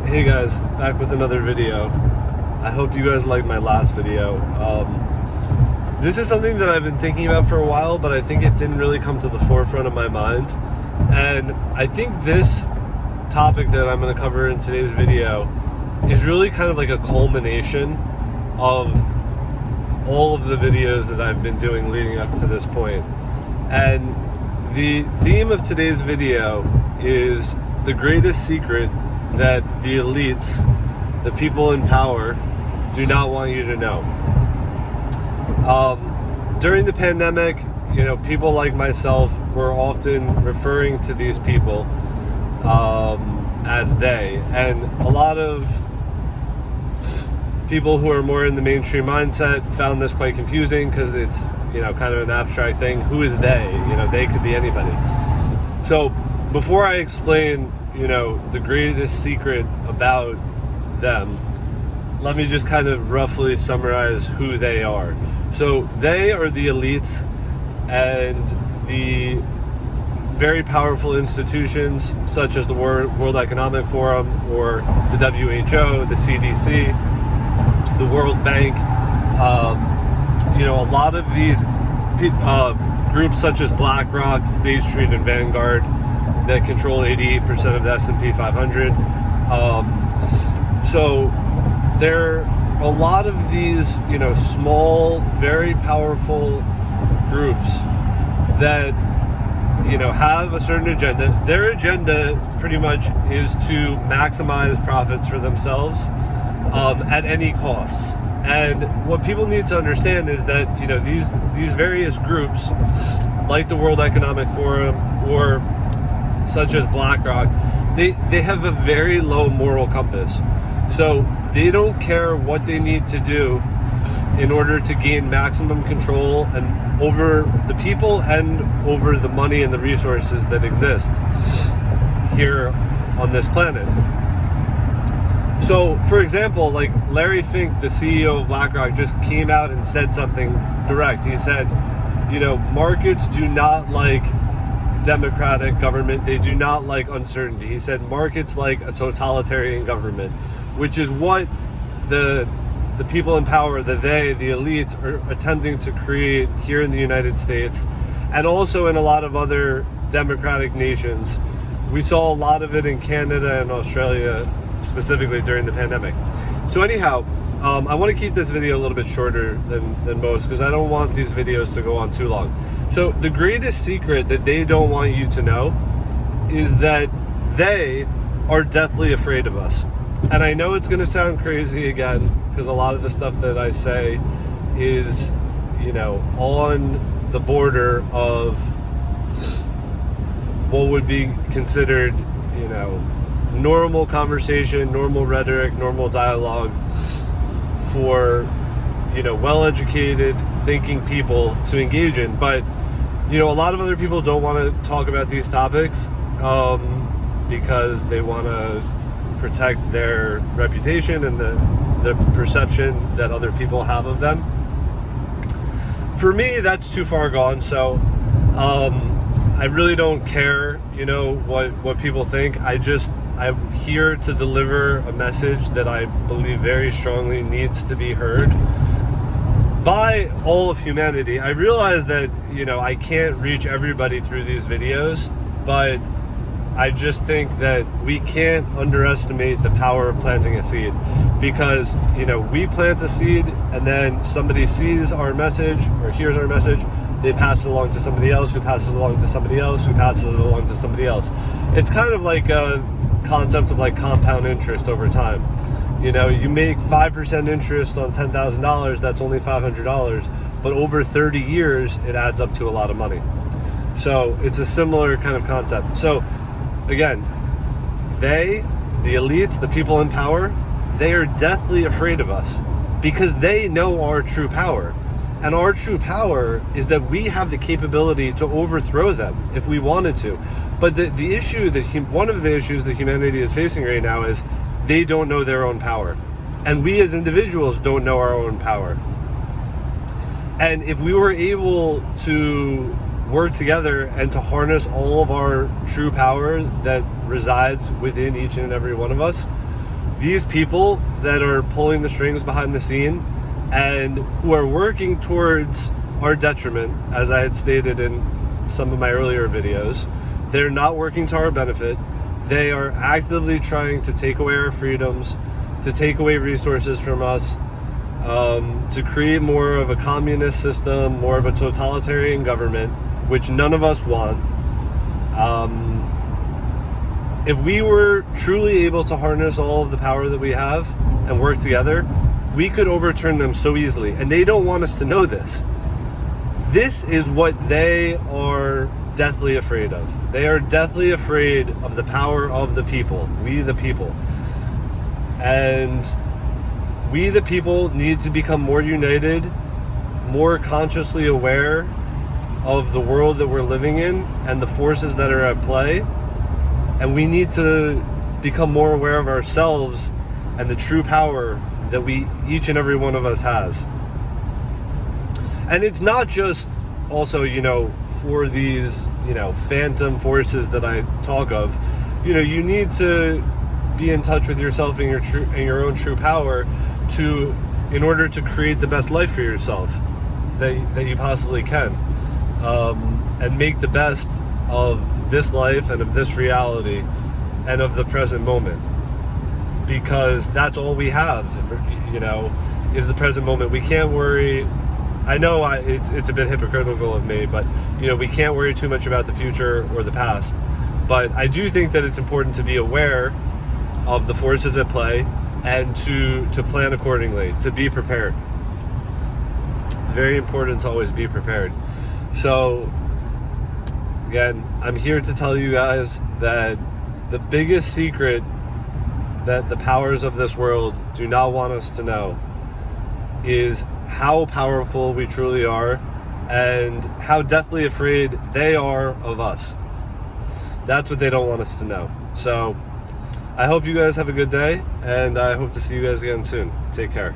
Hey guys, back with another video. I hope you guys liked my last video. This is something that I've been thinking about for a while, but I think it didn't really come to the forefront of my mind. And I think this topic that I'm going to cover in today's video is really kind of like a culmination of all of the videos that I've been doing leading up to this point. And the theme of today's video is the greatest secret that the elites, the people in power, do not want you to know. During the pandemic, people like myself were often referring to these people as they, and a lot of people who are more in the mainstream mindset found this quite confusing because it's kind of an abstract thing. Who is they? They could be anybody. So before I explain the greatest secret about them, let me just kind of roughly summarize who they are. So they are the elites and the very powerful institutions such as the World Economic Forum or the WHO, the CDC, the World Bank. A lot of these groups such as BlackRock, State Street, and Vanguard that control 88% of the S&P 500. So there are a lot of these, small, very powerful groups that, have a certain agenda. Their agenda pretty much is to maximize profits for themselves at any costs. And what people need to understand is that, these various groups, like the World Economic Forum or such as BlackRock, they have a very low moral compass. So they don't care what they need to do in order to gain maximum control and over the people and over the money and the resources that exist here on this planet. So, for example, like Larry Fink, the CEO of BlackRock, just came out and said something direct. He said, markets do not like democratic government. They do not like uncertainty. He said markets like a totalitarian government, which is what the people in power, the elites, are attempting to create here in the United States and also in a lot of other democratic nations. We saw a lot of it in Canada and Australia, specifically during the pandemic. So anyhow, I want to keep this video a little bit shorter than most because I don't want these videos to go on too long. So the greatest secret that they don't want you to know is that they are deathly afraid of us. And I know it's going to sound crazy again because a lot of the stuff that I say is, on the border of what would be considered, normal conversation, normal rhetoric, normal dialogue for, well-educated, thinking people to engage in. But, a lot of other people don't want to talk about these topics because they want to protect their reputation and the perception that other people have of them. For me, that's too far gone. So I really don't care, what people think. I'm here to deliver a message that I believe very strongly needs to be heard by all of humanity. I realize that, I can't reach everybody through these videos, but I just think that we can't underestimate the power of planting a seed because, we plant a seed and then somebody sees our message or hears our message. They pass it along to somebody else who passes it along to somebody else who passes it along to somebody else. It's kind of like a concept of like compound interest over time. You make 5% interest on $10,000, that's only $500, but over 30 years, it adds up to a lot of money. So it's a similar kind of concept. So again, the elites, the people in power, they are deathly afraid of us because they know our true power. And our true power is that we have the capability to overthrow them if we wanted to. But the issue one of the issues that humanity is facing right now is they don't know their own power. And we as individuals don't know our own power. And if we were able to work together and to harness all of our true power that resides within each and every one of us, these people that are pulling the strings behind the scene and who are working towards our detriment, as I had stated in some of my earlier videos, they're not working to our benefit. They are actively trying to take away our freedoms, to take away resources from us, to create more of a communist system, more of a totalitarian government, which none of us want. If we were truly able to harness all of the power that we have and work together, we could overturn them so easily. And they don't want us to know this. This is what they are deathly afraid of. They are deathly afraid of the power of the people, we the people. And we the people need to become more united, more consciously aware of the world that we're living in and the forces that are at play. And we need to become more aware of ourselves and the true power that each and every one of us has. And it's not just also, for these, phantom forces that I talk of. You need to be in touch with yourself and your own true power in order to create the best life for yourself that you possibly can, and make the best of this life and of this reality and of the present moment, because that's all we have, is the present moment. We can't worry. I know it's a bit hypocritical of me, but we can't worry too much about the future or the past. But I do think that it's important to be aware of the forces at play and to plan accordingly, to be prepared. It's very important to always be prepared. So again, I'm here to tell you guys that the biggest secret that the powers of this world do not want us to know is how powerful we truly are and how deathly afraid they are of us. That's what they don't want us to know. So I hope you guys have a good day, and I hope to see you guys again soon. Take care.